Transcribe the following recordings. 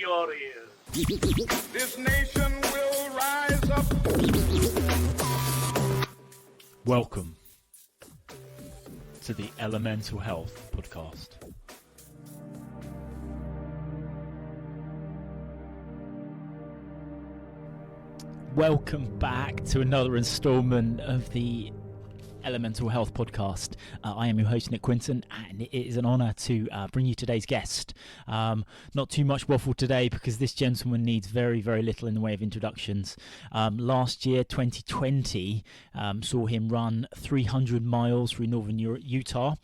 your ears. This nation will rise up. Welcome to the Elemental Health Podcast. Welcome back to another installment of the Elemental Health Podcast. I am your host, Nick Quinton, and it is an honour to bring you today's guest. Not too much waffle today because this gentleman needs very, very little in the way of introductions. Last year, 2020, saw him run 300 miles through northern Utah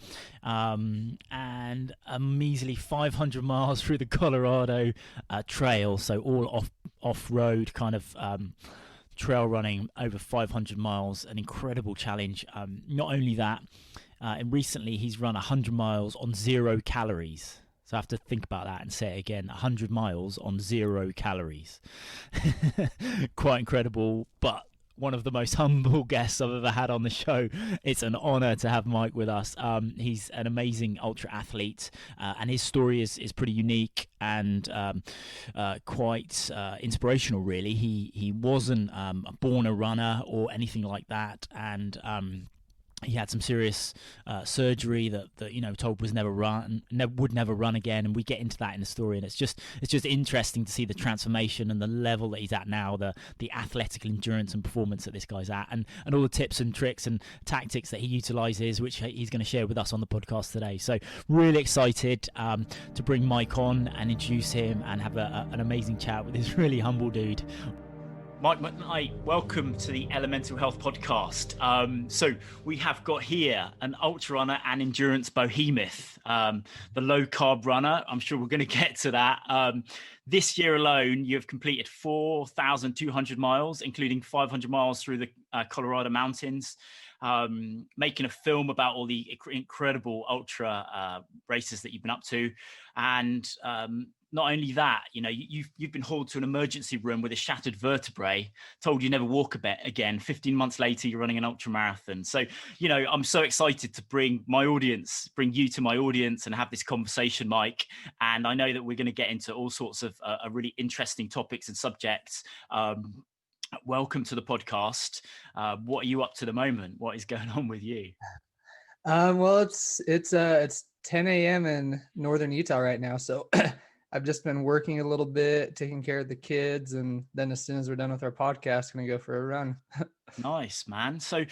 and a measly 500 miles through the Colorado Trail, so all off-road kind of trail running, over 500 miles, an incredible challenge. Not only that, and recently he's run 100 miles on 0 calories. So I have to think about that and say it again, 100 miles on 0 calories. Quite incredible, but one of the most humble guests I've ever had on the show. It's an honor to have Mike with us. He's an amazing ultra athlete, and his story is pretty unique and quite inspirational, really. He wasn't born a runner or anything like that, and he had some serious surgery that told would never run again, and we get into that in the story. And it's just interesting to see the transformation and the level that he's at now, the athletic endurance and performance that this guy's at, and all the tips and tricks and tactics that he utilizes, which he's going to share with us on the podcast today. So really excited to bring Mike on and introduce him and have an amazing chat with this really humble dude. Mike McKnight, welcome to the Elemental Health Podcast. So we have got here an ultra runner and endurance behemoth, the low carb runner. I'm sure we're going to get to that. This year alone, you've completed 4,200 miles, including 500 miles through the Colorado mountains, making a film about all the incredible ultra races that you've been up to. And not only that, you've been hauled to an emergency room with a shattered vertebrae, told you never walk again. 15 months later, you're running an ultra marathon. So, I'm so excited to bring you to my audience and have this conversation, Mike. And I know that we're going to get into all sorts of really interesting topics and subjects. Welcome to the podcast. What are you up to the moment? What is going on with you? Well, it's 10 a.m. in northern Utah right now. So I've just been working a little bit, taking care of the kids. And then as soon as we're done with our podcast, going to go for a run. Nice, man. So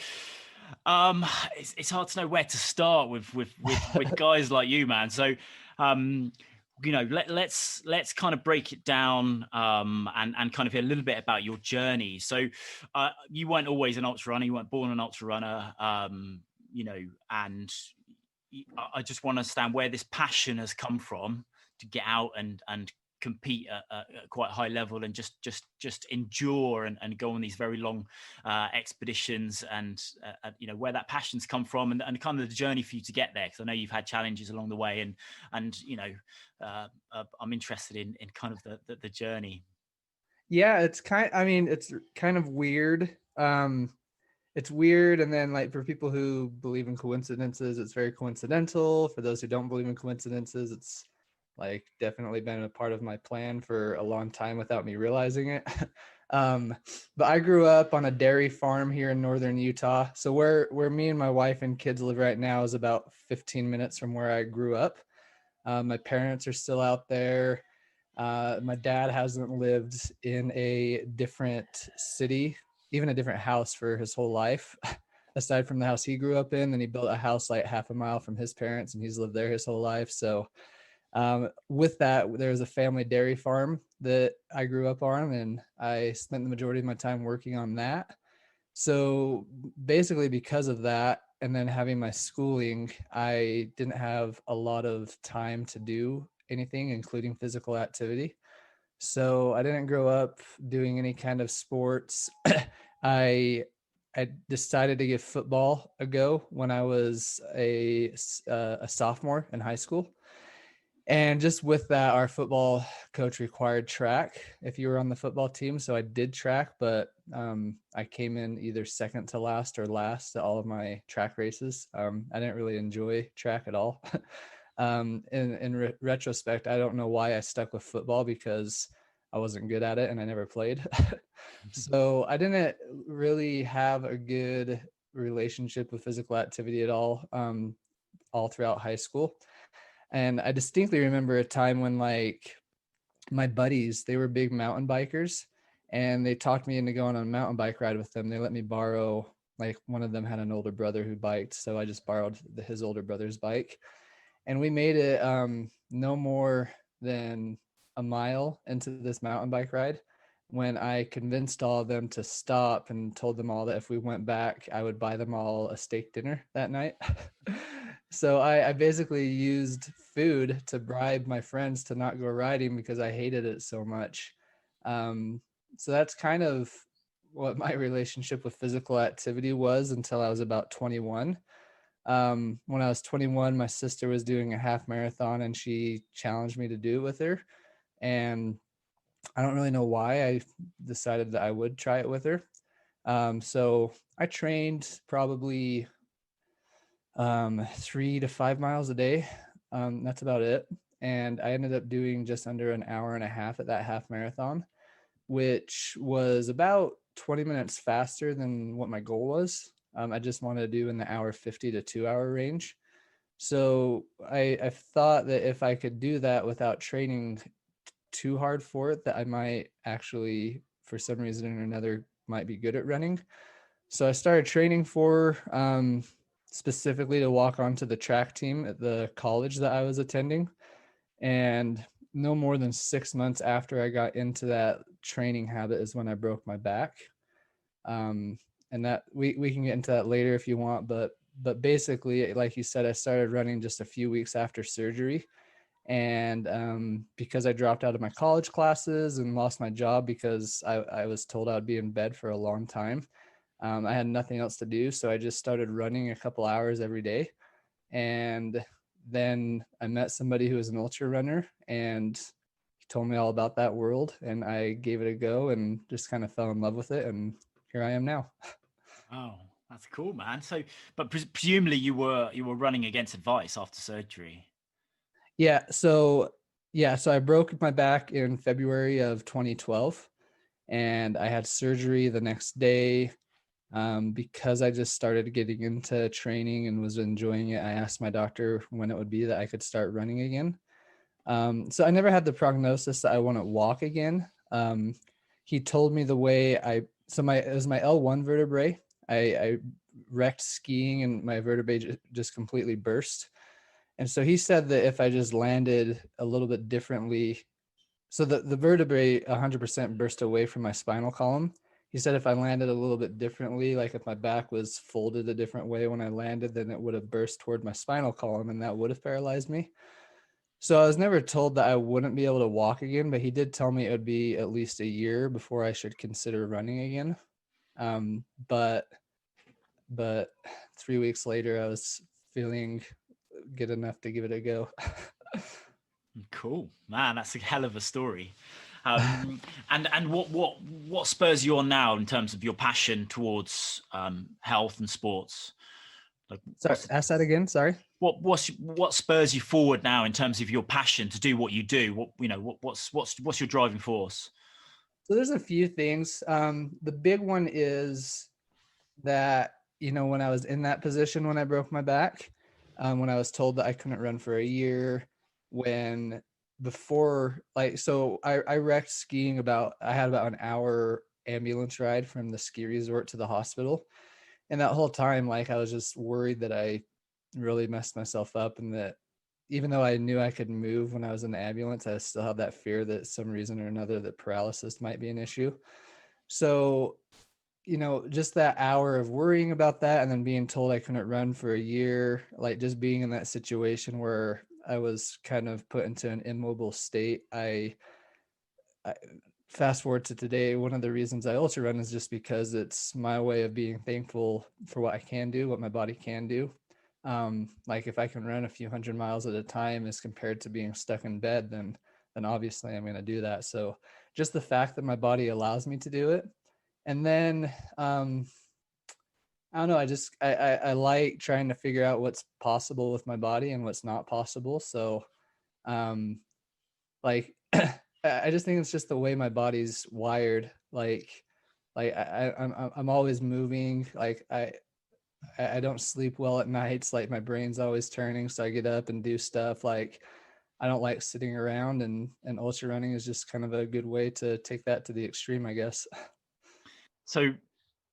it's hard to know where to start with guys like you, man. So, let's kind of break it down and kind of hear a little bit about your journey. So you weren't always an ultra runner. You weren't born an ultra runner, and I just want to understand where this passion has come from to get out and compete at quite a high level and just endure and go on these very long expeditions, and where that passion's come from and kind of the journey for you to get there, because I know you've had challenges along the way, and I'm interested in kind of the journey. Yeah, it's kind of weird. It's weird, and then like for people who believe in coincidences, it's very coincidental. For those who don't believe in coincidences, it's like definitely been a part of my plan for a long time without me realizing it. But I grew up on a dairy farm here in northern Utah. So where me and my wife and kids live right now is about 15 minutes from where I grew up. My parents are still out there. My dad hasn't lived in a different city, even a different house, for his whole life, aside from the house he grew up in. And he built a house like half a mile from his parents, and he's lived there his whole life. So with that, there's a family dairy farm that I grew up on, and I spent the majority of my time working on that. So basically because of that, and then having my schooling, I didn't have a lot of time to do anything, including physical activity. So I didn't grow up doing any kind of sports. I decided to give football a go when I was a sophomore in high school. And just with that, our football coach required track if you were on the football team. So I did track, but I came in either second to last or last at all of my track races. I didn't really enjoy track at all. In retrospect, I don't know why I stuck with football, because I wasn't good at it and I never played. So I didn't really have a good relationship with physical activity at all throughout high school. And I distinctly remember a time when, like, my buddies, they were big mountain bikers, and they talked me into going on a mountain bike ride with them. They let me borrow, like, one of them had an older brother who biked, so I just borrowed his older brother's bike. And we made it no more than a mile into this mountain bike ride when I convinced all of them to stop and told them all that if we went back, I would buy them all a steak dinner that night. So I basically used food to bribe my friends to not go riding because I hated it so much. Um, so that's kind of what my relationship with physical activity was until I was about 21. When I was 21, my sister was doing a half marathon and she challenged me to do it with her. And I don't really know why I decided that I would try it with her. So I trained probably 3 to 5 miles a day. That's about it. And I ended up doing just under an hour and a half at that half marathon, which was about 20 minutes faster than what my goal was. I just wanted to do in the hour 50 to 2 hour range. So I thought that if I could do that without training too hard for it, that I might actually, for some reason or another, might be good at running. So I started training for specifically to walk onto the track team at the college that I was attending. And no more than 6 months after I got into that training habit is when I broke my back. And that we can get into that later if you want, but basically, like you said, I started running just a few weeks after surgery. And because I dropped out of my college classes and lost my job because I was told I'd be in bed for a long time, I had nothing else to do. So I just started running a couple hours every day. And then I met somebody who was an ultra runner, and he told me all about that world, and I gave it a go and just kind of fell in love with it. And here I am now. Oh, that's cool, man. So, but presumably you were running against advice after surgery. So I broke my back in February of 2012, and I had surgery the next day. Because I just started getting into training and was enjoying it, I asked my doctor when it would be that I could start running again. So I never had the prognosis that I wouldn't walk again. He told me the way it was my L1 vertebrae. I wrecked skiing and my vertebrae just completely burst. And so he said that if I just landed a little bit differently, so the vertebrae 100% burst away from my spinal column. He said if I landed a little bit differently, like if my back was folded a different way when I landed, then it would have burst toward my spinal column and that would have paralyzed me. So I was never told that I wouldn't be able to walk again, but he did tell me it would be at least a year before I should consider running again. But 3 weeks later, I was feeling good enough to give it a go. Cool, man. That's a hell of a story. And what spurs you on now in terms of your passion towards health and sports? Like, Sorry, ask that again. Sorry. What spurs you forward now in terms of your passion to do what you do? What's your driving force? So there's a few things. The big one is that, when I was in that position when I broke my back, when I was told that I couldn't run for a year, I wrecked skiing I had about an hour ambulance ride from the ski resort to the hospital. And that whole time, like, I was just worried that I really messed myself up, and that even though I knew I could move when I was in the ambulance, I still had that fear that some reason or another that paralysis might be an issue. So, just that hour of worrying about that and then being told I couldn't run for a year, like just being in that situation where I was kind of put into an immobile state. I fast forward to today, one of the reasons I ultra run is just because it's my way of being thankful for what I can do, what my body can do. Like if I can run a few hundred miles at a time as compared to being stuck in bed, then obviously I'm going to do that. So just the fact that my body allows me to do it. And then I don't know. I like trying to figure out what's possible with my body and what's not possible. So, um, like, I just think it's just the way my body's wired. I'm always moving. Like I don't sleep well at nights. Like my brain's always turning, so I get up and do stuff. Like I don't like sitting around, and ultra running is just kind of a good way to take that to the extreme, I guess. So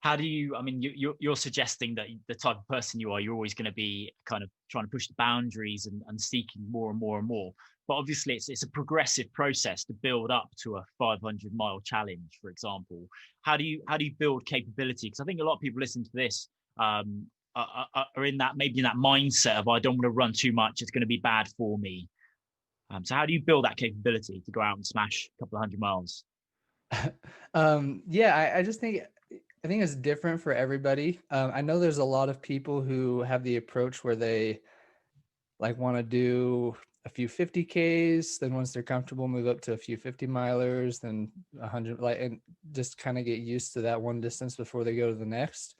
how do you, I mean, you're suggesting that the type of person you are, you're always going to be kind of trying to push the boundaries and seeking more and more and more. But obviously it's a progressive process to build up to a 500-mile challenge, for example. How do you build capability? Because I think a lot of people listening to this are in that, maybe in that mindset of, I don't want to run too much, it's going to be bad for me. So how do you build that capability to go out and smash a couple of 100 miles? Yeah, I just think I think it's different for everybody. I know there's a lot of people who have the approach where they like want to do a few 50Ks, then once they're comfortable, move up to a few 50 milers, then 100, like, and just kind of get used to that one distance before they go to the next.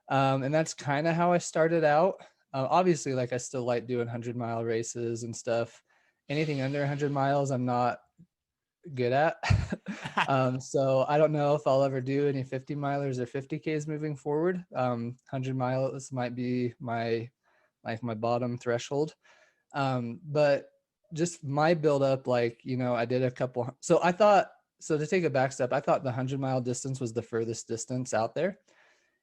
And that's kind of how I started out. Obviously, like I still like doing 100-mile races and stuff. Anything under 100 miles, I'm not good at. So I don't know if I'll ever do any 50 milers or 50Ks moving forward. 100 miles might be my bottom threshold. But just my build up, like, I did a couple. So I thought, so to take a back step, I thought the 100-mile distance was the furthest distance out there.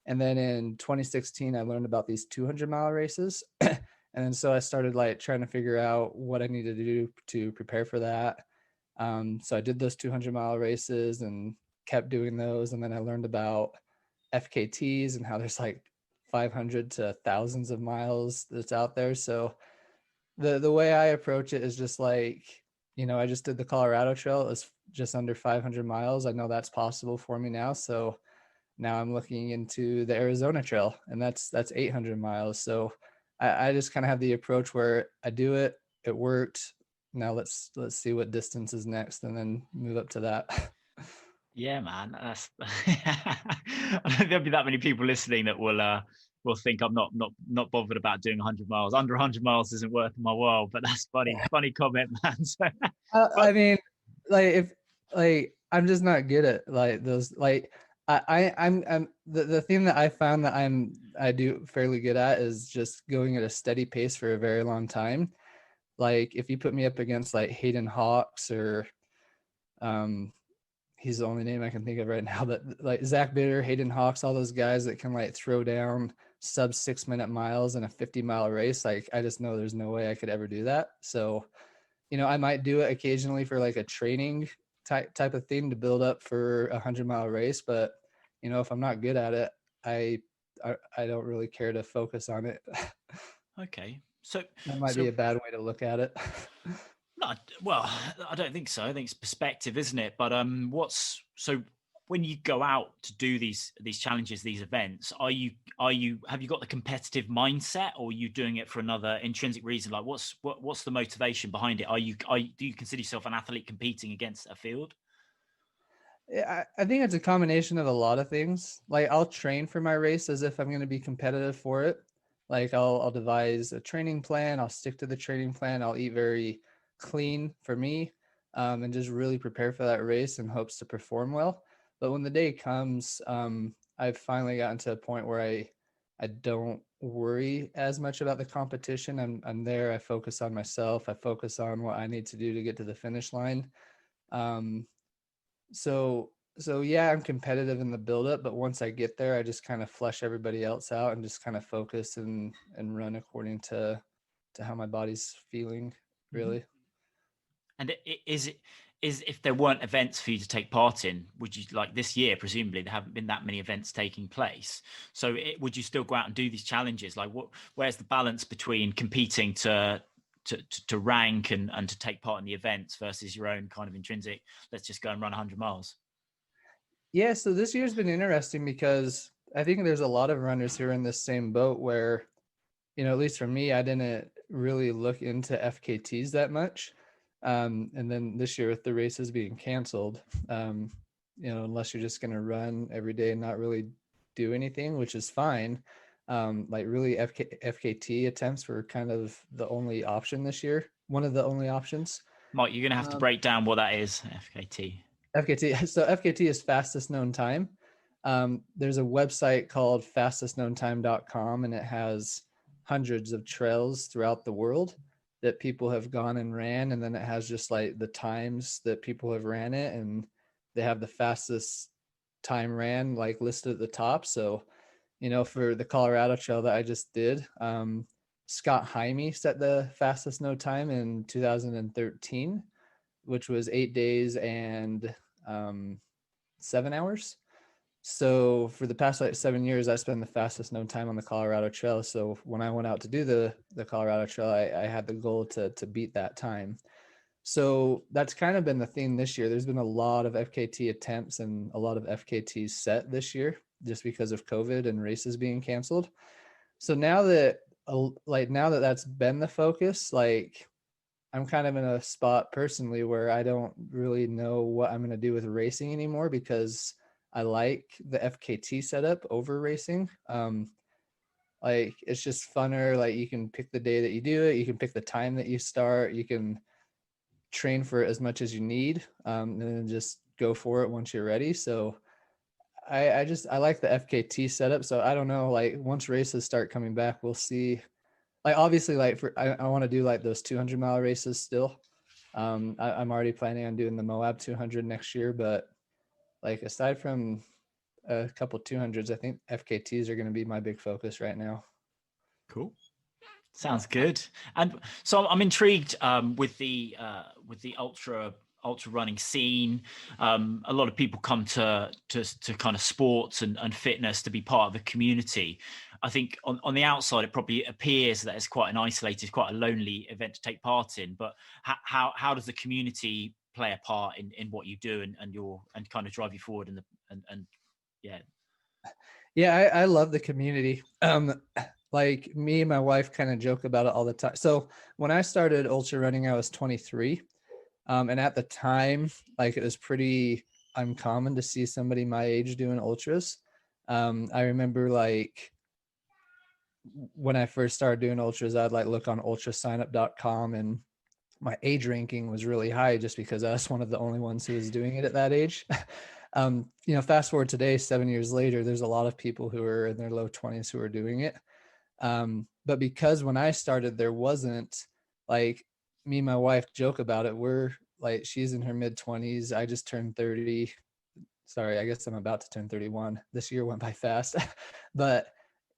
And then in 2016, I learned about these 200-mile races. And then so I started like trying to figure out what I needed to do to prepare for that. So I did those 200-mile races and kept doing those. And then I learned about FKTs and how there's like 500 to thousands of miles that's out there. So the way I approach it is just like, I just did the Colorado Trail. It was just under 500 miles. I know that's possible for me now. So now I'm looking into the Arizona Trail, and that's 800 miles. So I just kind of have the approach where I do it. It worked. Now let's see what distance is next, and then move up to that. Yeah, man. That's I don't think there'll be that many people listening that will think I'm not bothered about doing 100 miles. Under 100 miles isn't worth my while. But that's funny comment, man. So, I mean, like if like I'm just not good at like those. Like I'm the thing that I found that I do fairly good at is just going at a steady pace for a very long time. Like if you put me up against like Hayden Hawks or he's the only name I can think of right now, but like Zach Bitter, Hayden Hawks, all those guys that can like throw down sub 6 minute miles in a 50-mile race. Like I just know there's no way I could ever do that. So, I might do it occasionally for like a training type of thing to build up for a 100-mile race. But, if I'm not good at it, I don't really care to focus on it. okay. So That might be a bad way to look at it. No, well, I don't think so. I think it's perspective, isn't it? But so when you go out to do these challenges, these events, have you got the competitive mindset, or are you doing it for another intrinsic reason? Like what's the motivation behind it? Do you consider yourself an athlete competing against a field? I think it's a combination of a lot of things. Like I'll train for my race as if I'm going to be competitive for it. Like I'll devise a training plan. I'll stick to the training plan. I'll eat very clean for me, and just really prepare for that race in hopes to perform well. But when the day comes, I've finally gotten to a point where I don't worry as much about the competition. I'm there. I focus on myself. I focus on what I need to do to get to the finish line. So yeah, I'm competitive in the buildup, but once I get there, I just kind of flush everybody else out and just kind of focus and run according to how my body's feeling, really. And is if there weren't events for you to take part in, would you, like this year, presumably there haven't been that many events taking place. So would you still go out and do these challenges? Like where's the balance between competing to rank and to take part in the events versus your own kind of intrinsic, let's just go and run 100 miles? Yeah, so this year's been interesting because I think there's a lot of runners who are in this same boat where, at least for me, I didn't really look into FKTs that much. And then this year with the races being canceled, unless you're just going to run every day and not really do anything, which is fine. Like really FKT attempts were kind of the only option this year. One of the only options. Mike, you're going to have to break down what that is, FKT. FKT. So FKT is fastest known time. There's a website called fastestknowntime.com, and it has hundreds of trails throughout the world that people have gone and ran. And then it has just like the times that people have ran it, and they have the fastest time ran like listed at the top. So, for the Colorado Trail that I just did, Scott Jaime set the fastest known time in 2013, which was 8 days and 7 hours. So for the past like 7 years, I spent the fastest known time on the Colorado Trail. So when I went out to do the Colorado Trail, I had the goal to beat that time. So that's kind of been the theme this year. There's been a lot of FKT attempts and a lot of FKTs set this year, just because of COVID and races being canceled. So now that that's been the focus, like I'm kind of in a spot personally where I don't really know what I'm going to do with racing anymore, because I like the FKT setup over racing. Like it's just funner. Like you can pick the day that you do it. You can pick the time that you start. You can train for it as much as you need, and then just go for it once you're ready. So I like the FKT setup. So I don't know, like once races start coming back, we'll see. Like obviously, like I want to do like those 200-mile races still. I'm already planning on doing the Moab 200 next year, but like aside from a couple 200s, I think FKTs are going to be my big focus right now. Cool. Sounds good. And so I'm intrigued with the ultra running scene. A lot of people come to kind of sports and fitness to be part of the community. I think on the outside, it probably appears that it's quite an isolated, quite a lonely event to take part in. But how does the community play a part in what you do and kind of drive you forward and yeah. Yeah, I love the community. Like me and my wife kind of joke about it all the time. So when I started ultra running, I was 23. And at the time, like it was pretty uncommon to see somebody my age doing ultras. I remember like when I first started doing ultras, I'd like look on ultrasignup.com, and my age ranking was really high just because I was one of the only ones who was doing it at that age. Fast forward today, 7 years later, there's a lot of people who are in their low 20s who are doing it. But because when I started, there wasn't, like, me and my wife joke about it. We're like, she's in her mid 20s. I just turned 30. Sorry, I guess I'm about to turn 31. This year went by fast, but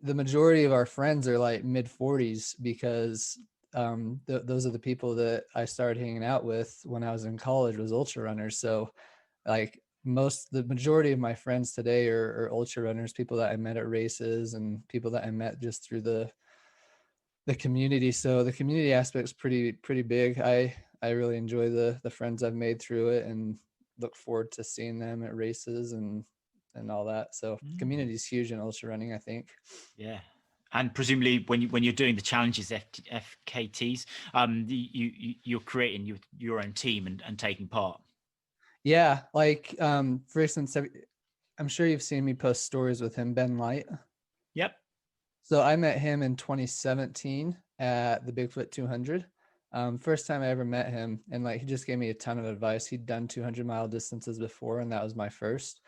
the majority of our friends are like mid 40s because those are the people that I started hanging out with when I was in college, was ultra runners. So like the majority of my friends today are ultra runners, people that I met at races and people that I met just through the community. So the community aspect is pretty big. I really enjoy the friends I've made through it and look forward to seeing them at races and all that. So community is huge in ultra running, I think. Yeah. And presumably when you're doing the challenges, FKTs, you're creating your own team and taking part. Yeah. Like, for instance, I'm sure you've seen me post stories with him, Ben Light. Yep. So I met him in 2017 at the Bigfoot 200. First time I ever met him, and like he just gave me a ton of advice. He'd done 200-mile distances before, and that was my first.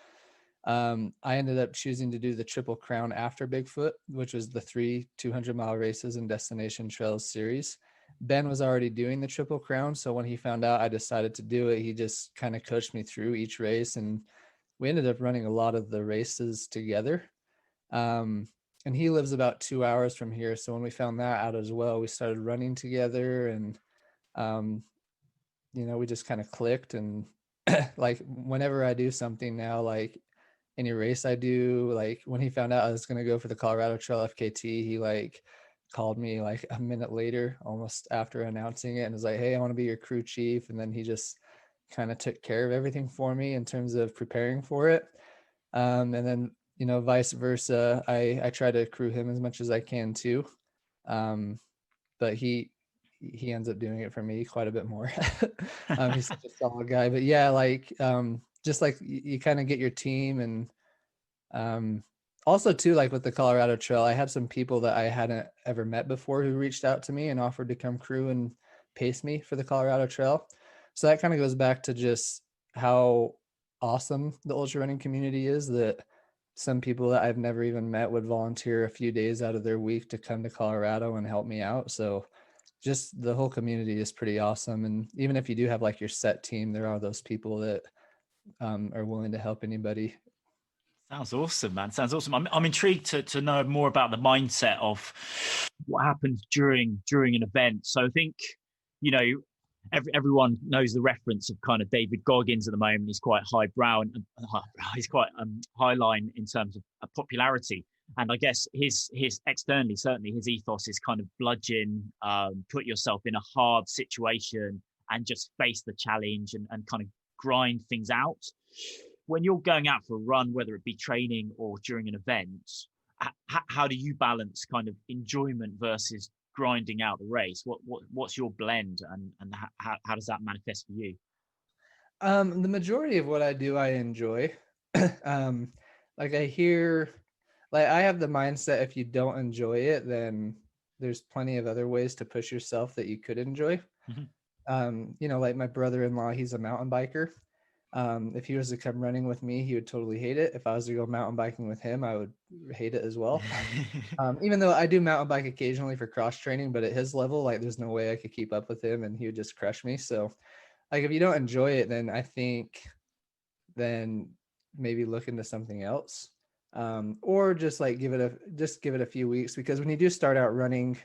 I ended up choosing to do the Triple Crown after Bigfoot, which was the 3 200-mile races and Destination Trails series. Ben was already doing the Triple Crown, so when he found out I decided to do it, he just kind of coached me through each race, and we ended up running a lot of the races together. And he lives about 2 hours from here, so when we found that out as well, we started running together, and we just kind of clicked. And like whenever I do something now, like any race I do, like when he found out I was going to go for the Colorado Trail FKT, he like called me like a minute later, almost after announcing it, and was like, "Hey, I want to be your crew chief." And then he just kind of took care of everything for me in terms of preparing for it. And then, vice versa, I try to crew him as much as I can too. But he ends up doing it for me quite a bit more. He's such a solid guy. But yeah, like, just like you kind of get your team, and Also too, like with the Colorado Trail, I had some people that I hadn't ever met before who reached out to me and offered to come crew and pace me for the Colorado Trail. So that kind of goes back to just how awesome the ultra running community is, that some people that I've never even met would volunteer a few days out of their week to come to Colorado and help me out. So just the whole community is pretty awesome. And even if you do have like your set team, there are those people that are willing to help anybody. Sounds awesome, man. Sounds awesome. I'm intrigued to know more about the mindset of what happens during an event. So I think, you know, everyone knows the reference of kind of David Goggins at the moment. He's quite highbrow and he's quite high line in terms of popularity. And I guess his externally, certainly his ethos is kind of bludgeon, put yourself in a hard situation and just face the challenge and kind of grind things out. When you're going out for a run, whether it be training or during an event, how do you balance kind of enjoyment versus grinding out the race? What's your blend, and how does that manifest for you? The majority of what I do, I enjoy. Like I hear, like I have the mindset, if you don't enjoy it, then there's plenty of other ways to push yourself that you could enjoy. You know, like my brother-in-law, he's a mountain biker. If he was to come running with me, he would totally hate it. If I was to go mountain biking with him, I would hate it as well. Even though I do mountain bike occasionally for cross training, but at his level, like there's no way I could keep up with him and he would just crush me. So like, if you don't enjoy it, then I think then maybe look into something else. Or just like give it a few weeks, because when you do start out running,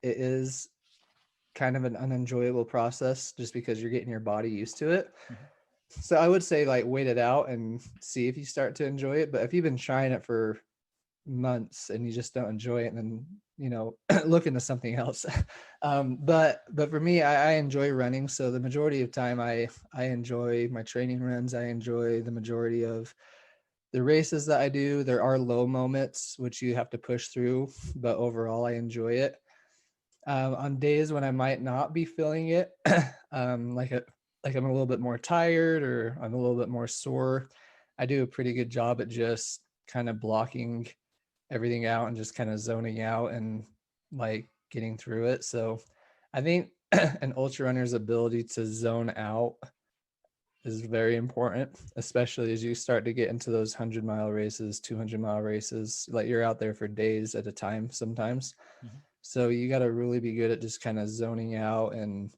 it is kind of an unenjoyable process just because you're getting your body used to it. So I would say like wait it out and see if you start to enjoy it. But if you've been trying it for months and you just don't enjoy it, then, you know, look into something else. But for me, I enjoy running. So the majority of time I enjoy my training runs. I enjoy the majority of the races that I do. There are low moments which you have to push through, but overall I enjoy it. On days when I might not be feeling it, like I'm a little bit more tired or I'm a little bit more sore, I do a pretty good job at just kind of blocking everything out and just kind of zoning out and like getting through it. So I think an ultra runner's ability to zone out is very important, especially as you start to get into those 100-mile races, 200-mile races, like you're out there for days at a time sometimes. So you got to really be good at just kind of zoning out and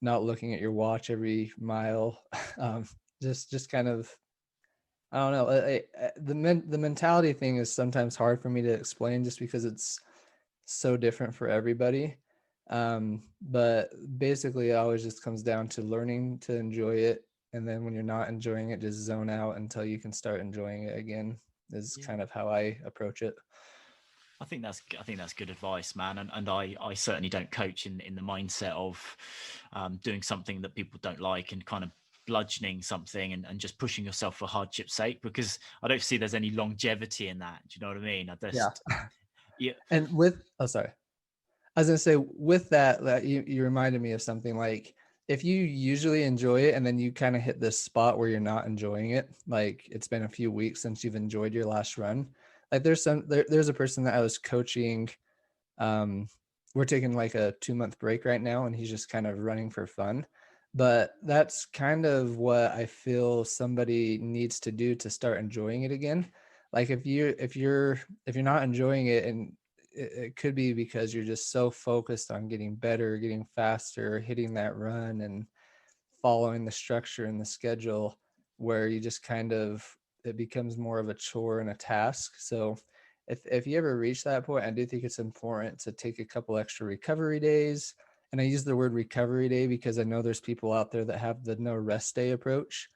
not looking at your watch every mile. Just kind of, I don't know. The mentality thing is sometimes hard for me to explain just because it's so different for everybody. But basically it always just comes down to learning to enjoy it. And then when you're not enjoying it, just zone out until you can start enjoying it again is kind of how I approach it. I think that's good advice, man. And I certainly don't coach in the mindset of doing something that people don't like and kind of bludgeoning something and just pushing yourself for hardship's sake, because I don't see there's any longevity in that. Do you know what I mean? Yeah. And sorry. I was going to say with that you reminded me of something. Like if you usually enjoy it and then you kind of hit this spot where you're not enjoying it, like it's been a few weeks since you've enjoyed your last run. Like there's a person that I was coaching. We're taking like a 2-month break right now and he's just kind of running for fun. But that's kind of what I feel somebody needs to do to start enjoying it again. Like if you're not enjoying it, and it could be because you're just so focused on getting better, getting faster, hitting that run and following the structure and the schedule, where you just kind of, it becomes more of a chore and a task. So if you ever reach that point, I do think it's important to take a couple extra recovery days. And I use the word recovery day because I know there's people out there that have the no rest day approach.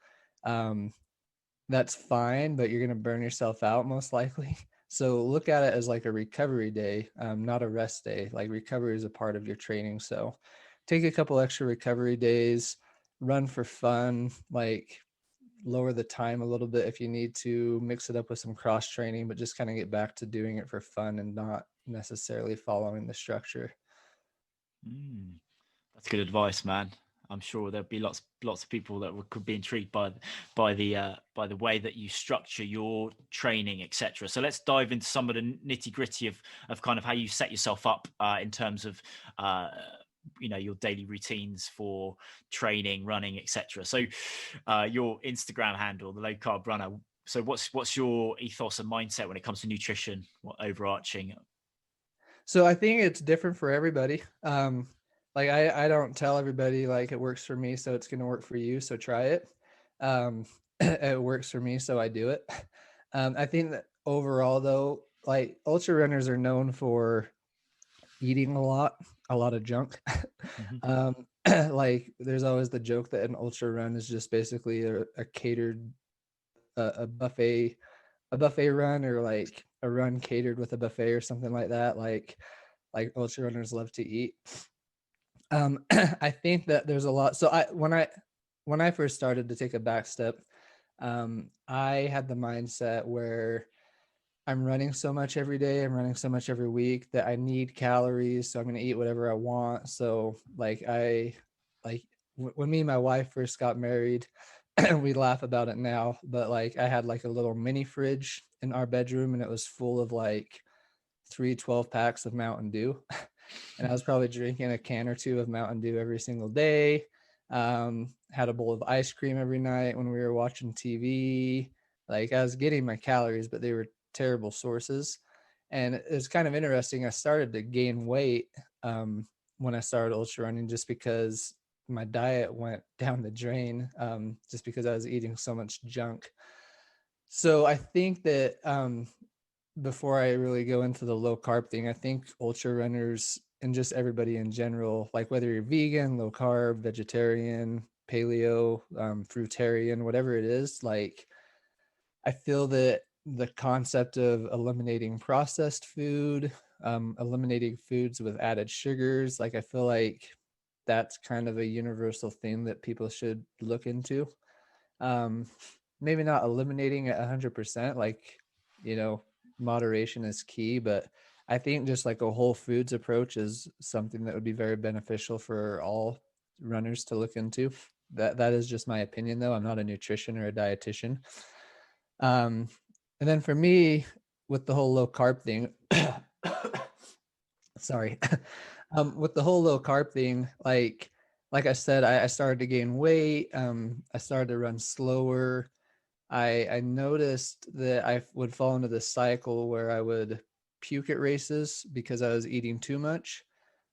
That's fine, but you're going to burn yourself out most likely. So look at it as like a recovery day, not a rest day. Like recovery is a part of your training. So take a couple extra recovery days, run for fun, like lower the time a little bit if you need to, mix it up with some cross training, but just kind of get back to doing it for fun and not necessarily following the structure. That's good advice, man. I'm sure there'll be lots of people that could be intrigued by the way that you structure your training, etc. So let's dive into some of the nitty gritty of kind of how you set yourself up in terms of your daily routines for training, running, etc. So your Instagram handle, the Low Carb Runner. So what's your ethos and mindset when it comes to nutrition? What overarching? So I think it's different for everybody. Like I don't tell everybody like it works for me, so it's going to work for you. So try it. It works for me, so I do it. I think that overall though, like ultra runners are known for eating a lot of junk. Like there's always the joke that an ultra run is just basically a catered, a buffet run, or like a run catered with a buffet or something like that. Like ultra runners love to eat. I think that there's a lot. So when I first started to take a back step, I had the mindset where I'm running so much every day, I'm running so much every week that I need calories. So I'm going to eat whatever I want. So like when me and my wife first got married, we laugh about it now, but like I had like a little mini fridge in our bedroom and it was full of like 12 packs of Mountain Dew. And I was probably drinking a can or two of Mountain Dew every single day. Had a bowl of ice cream every night when we were watching TV. Like I was getting my calories, but they were terrible sources. And it's kind of interesting. I started to gain weight when I started ultra running, just because my diet went down the drain, just because I was eating so much junk. So I think that before I really go into the low carb thing, I think ultra runners and just everybody in general, like whether you're vegan, low carb, vegetarian, paleo, fruitarian, whatever it is, like I feel that the concept of eliminating processed food, eliminating foods with added sugars, like I feel like that's kind of a universal thing that people should look into. Maybe not eliminating it 100%, like, moderation is key, but I think just like a whole foods approach is something that would be very beneficial for all runners to look into. That is just my opinion, though. I'm not a nutrition or a dietitian. And then for me, with the whole low carb thing, sorry, with the whole low carb thing, like I said, I started to gain weight. I started to run slower. I noticed that I would fall into this cycle where I would puke at races because I was eating too much,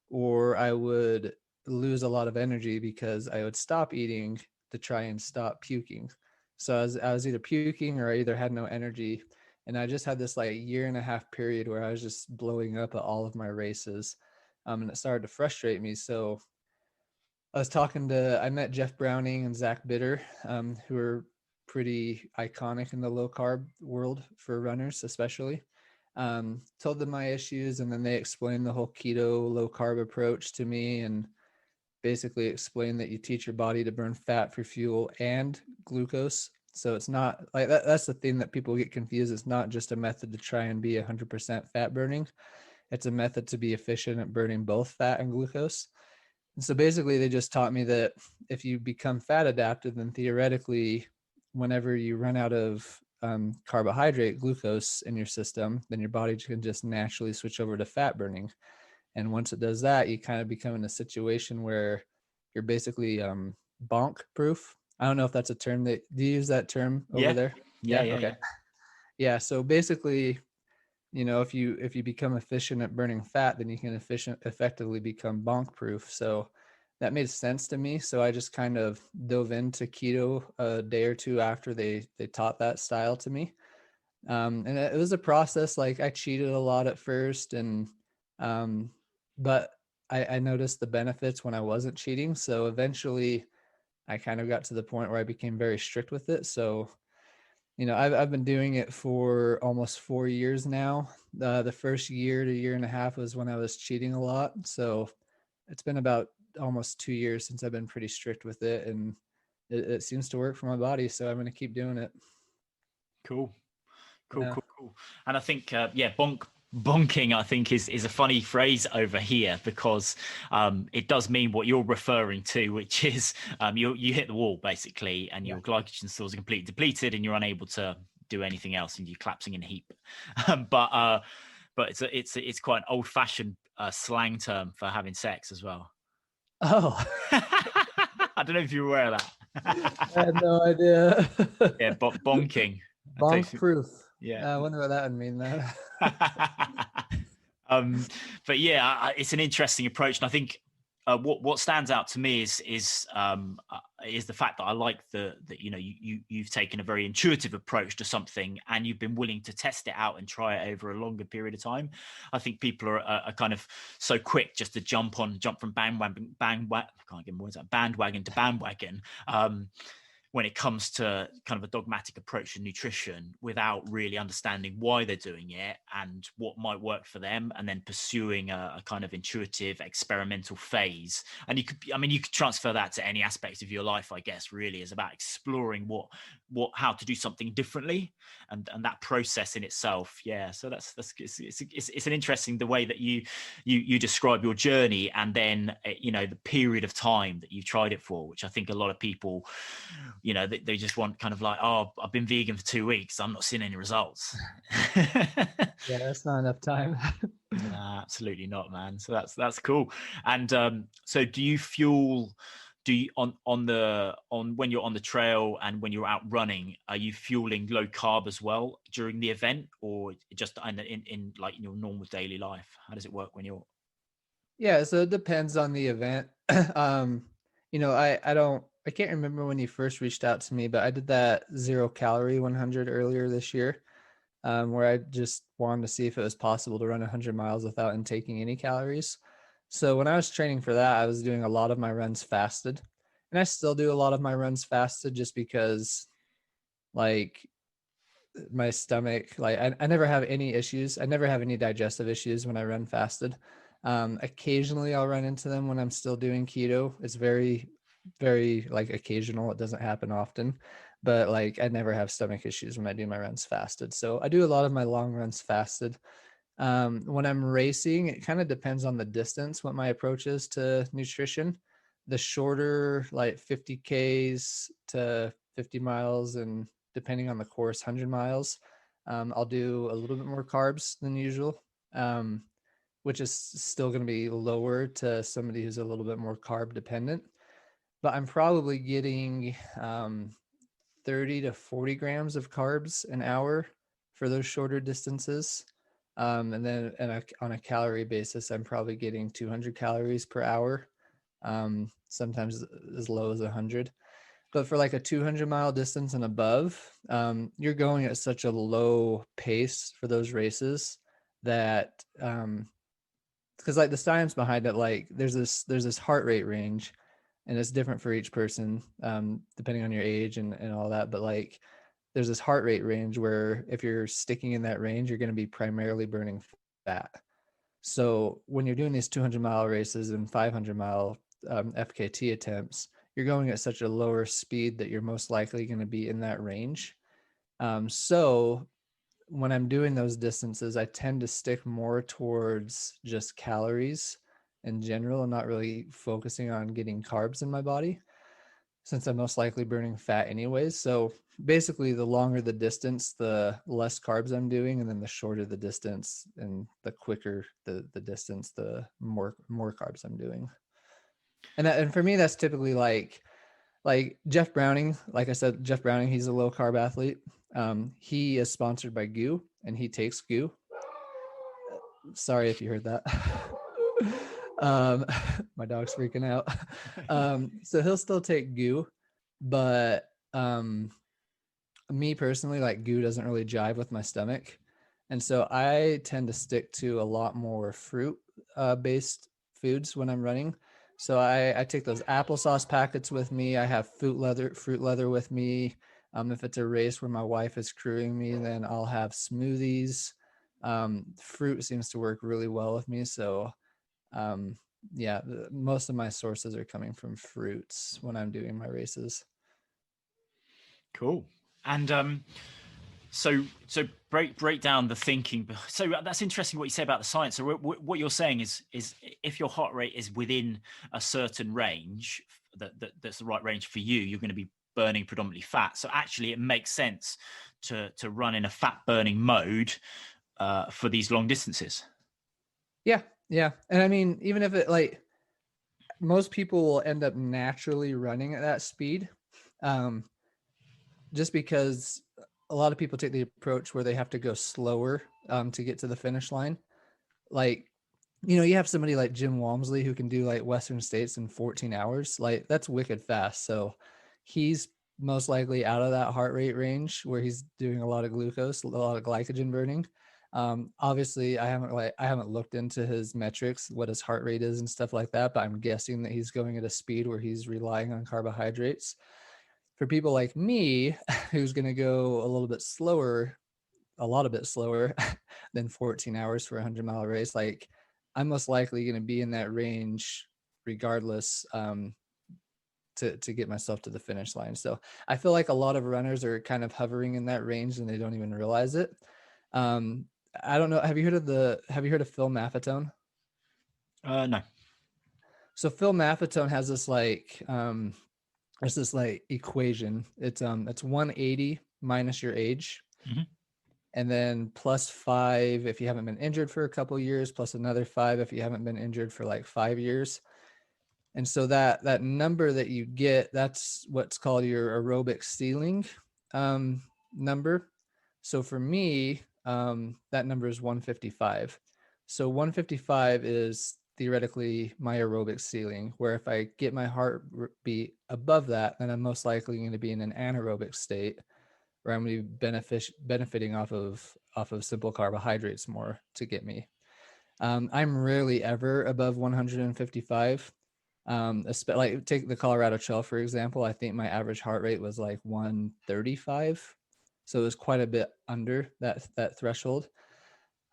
or I would lose a lot of energy because I would stop eating to try and stop puking. So I was either puking or I either had no energy. And I just had this like year and a half period where I was just blowing up at all of my races. And it started to frustrate me. So I met Jeff Browning and Zach Bitter, who are pretty iconic in the low carb world for runners, especially. Told them my issues, and then they explained the whole keto low carb approach to me, and basically explained that you teach your body to burn fat for fuel and glucose. So it's not like that. That's the thing that people get confused. It's not just a method to try and be 100% fat burning. It's a method to be efficient at burning both fat and glucose. And so basically they just taught me that if you become fat adapted, then theoretically, whenever you run out of carbohydrate, glucose in your system, then your body can just naturally switch over to fat burning. And once it does that, you kind of become in a situation where you're basically bonk proof. I don't know if that's a term do you use that term over there? Yeah. Okay. Yeah. So basically, if you become efficient at burning fat, then you can effectively become bonk proof. So that made sense to me. So I just kind of dove into keto a day or two after they taught that style to me. And it was a process. Like I cheated a lot at first, and but I noticed the benefits when I wasn't cheating. So eventually I kind of got to the point where I became very strict with it. So I've been doing it for almost 4 years now. The first year to year and a half was when I was cheating a lot. So it's been about almost 2 years since I've been pretty strict with it, and it seems to work for my body. So I'm going to keep doing it. Cool. Yeah. And I think, bonk bonking, I think, is a funny phrase over here because it does mean what you're referring to, which is you hit the wall basically, and your glycogen stores are completely depleted, and you're unable to do anything else, and you're collapsing in a heap. But it's quite an old-fashioned slang term for having sex as well. Oh, I don't know if you're aware of that. I had no idea. Yeah, bonking. Bonk proof. Yeah. I wonder what that would mean then. But yeah, it's an interesting approach, and I think what stands out to me is the fact that I like that you've taken a very intuitive approach to something, and you've been willing to test it out and try it over a longer period of time. I think people are kind of so quick just to jump from bandwagon to bandwagon. When it comes to kind of a dogmatic approach to nutrition without really understanding why they're doing it and what might work for them, and then pursuing a kind of intuitive experimental phase. And you could transfer that to any aspects of your life, I guess. Really is about exploring how to do something differently, and that process in itself. Yeah. So it's an interesting, the way that you describe your journey, and then the period of time that you've tried it for, which I think a lot of people, they just want kind of like, oh, I've been vegan for 2 weeks, I'm not seeing any results. Yeah, that's not enough time. Nah, absolutely not, man. So that's cool. And so do you on when you're on the trail and when you're out running, are you fueling low carb as well during the event, or just in like your normal daily life? How does it work when you're... Yeah, so it depends on the event. I can't remember when you first reached out to me, but I did that 0 calorie 100 earlier this year, where I just wanted to see if it was possible to run 100 miles without intaking any calories. So when I was training for that, I was doing a lot of my runs fasted, and I still do a lot of my runs fasted just because, like, my stomach, like I never have any issues. I never have any digestive issues when I run fasted. Occasionally I'll run into them when I'm still doing keto. It's very, very like occasional. It doesn't happen often, but like I never have stomach issues when I do my runs fasted. So I do a lot of my long runs fasted. When I'm racing, it kind of depends on the distance, what my approach is to nutrition. The shorter, like 50Ks to 50 miles, and depending on the course, 100 miles, I'll do a little bit more carbs than usual, which is still going to be lower to somebody who's a little bit more carb dependent. But I'm probably getting 30 to 40 grams of carbs an hour for those shorter distances. And then on a calorie basis, I'm probably getting 200 calories per hour, sometimes as low as 100. But for like a 200-mile distance and above, you're going at such a low pace for those races that, because like the science behind it, like there's this heart rate range, and it's different for each person, depending on your age and all that. But like there's this heart rate range where if you're sticking in that range, you're going to be primarily burning fat. So when you're doing these 200-mile races and 500-mile FKT attempts, you're going at such a lower speed that you're most likely going to be in that range. So when I'm doing those distances, I tend to stick more towards just calories in general and not really focusing on getting carbs in my body, since I'm most likely burning fat anyways. So basically, the longer the distance, the less carbs I'm doing, and then the shorter the distance and the quicker the distance, the more carbs I'm doing. And for me, that's typically like Jeff Browning. Like I said, Jeff Browning, he's a low carb athlete. He is sponsored by GU, and he takes GU. Sorry if you heard that. My dog's freaking out. So he'll still take GU, but me personally, like GU doesn't really jive with my stomach. And so I tend to stick to a lot more fruit based foods when I'm running. So I take those applesauce packets with me. I have fruit leather with me. If it's a race where my wife is crewing me, then I'll have smoothies. Fruit seems to work really well with me. So yeah, most of my sources are coming from fruits when I'm doing my races. Cool. And So break down the thinking. So that's interesting what you say about the science. So what you're saying is if your heart rate is within a certain range, that's the right range for you, you're going to be burning predominantly fat. So actually, it makes sense to run in a fat burning mode for these long distances. Yeah, and I mean, even if it like most people will end up naturally running at that speed, just because a lot of people take the approach where they have to go slower to get to the finish line. Like, you have somebody like Jim Walmsley who can do like Western States in 14 hours. Like, that's wicked fast. So he's most likely out of that heart rate range where he's doing a lot of glucose, a lot of glycogen burning. Obviously I haven't looked into his metrics, what his heart rate is and stuff like that, but I'm guessing that he's going at a speed where he's relying on carbohydrates. For people like me, who's going to go a lot bit slower than 14 hours for a 100-mile race, like, I'm most likely going to be in that range regardless, to get myself to the finish line. So I feel like a lot of runners are kind of hovering in that range and they don't even realize it. I don't know. Have you heard of Phil Maffetone? No. So Phil Maffetone has this there's this like equation. It's 180 minus your age. Mm-hmm. And then +5 if you haven't been injured for a couple of years, plus another 5 if you haven't been injured for like 5 years. And so that number that you get, that's what's called your aerobic ceiling number. So for me, that number is 155. So 155 is theoretically my aerobic ceiling, where if I get my heartbeat above that, then I'm most likely going to be in an anaerobic state where I'm going to be benefiting off of simple carbohydrates more to get me. I'm rarely ever above 155. Like, take the Colorado Trail, for example. I think my average heart rate was like 135. So it was quite a bit under that threshold.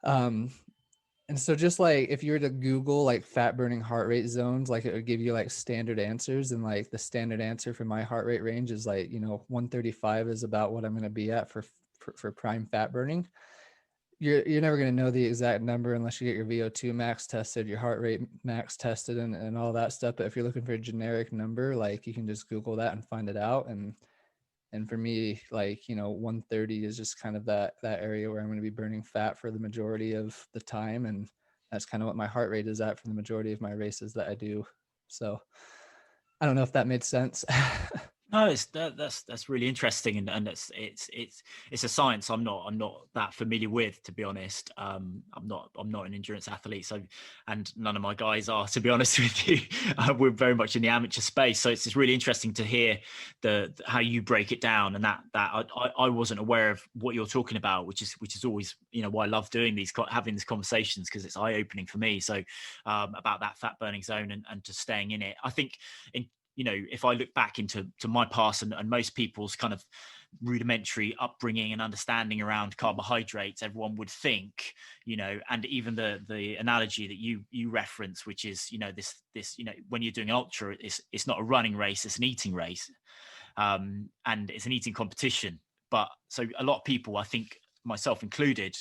And so just like if you were to Google like fat burning heart rate zones, like it would give you like standard answers. And like the standard answer for my heart rate range is like, 135 is about what I'm going to be at for prime fat burning. You're never going to know the exact number unless you get your VO2 max tested, your heart rate max tested, and all that stuff. But if you're looking for a generic number, like, you can just Google that and find it out. And for me, like, 130 is just kind of that area where I'm going to be burning fat for the majority of the time. And that's kind of what my heart rate is at for the majority of my races that I do. So I don't know if that made sense. No, that's really interesting, and it's a science I'm not that familiar with, to be honest. I'm not an endurance athlete, so, and none of my guys are, to be honest with you. We're very much in the amateur space, so it's really interesting to hear how you break it down, and that I wasn't aware of what you're talking about, which is always, why I love doing having these conversations, because it's eye opening for me. So about that fat burning zone and just staying in it, I think if I look back into my past and most people's kind of rudimentary upbringing and understanding around carbohydrates, everyone would think, and even the analogy that you reference, which is, this, when you're doing an ultra, it's not a running race, it's an eating race, and it's an eating competition. But so a lot of people, I think myself included,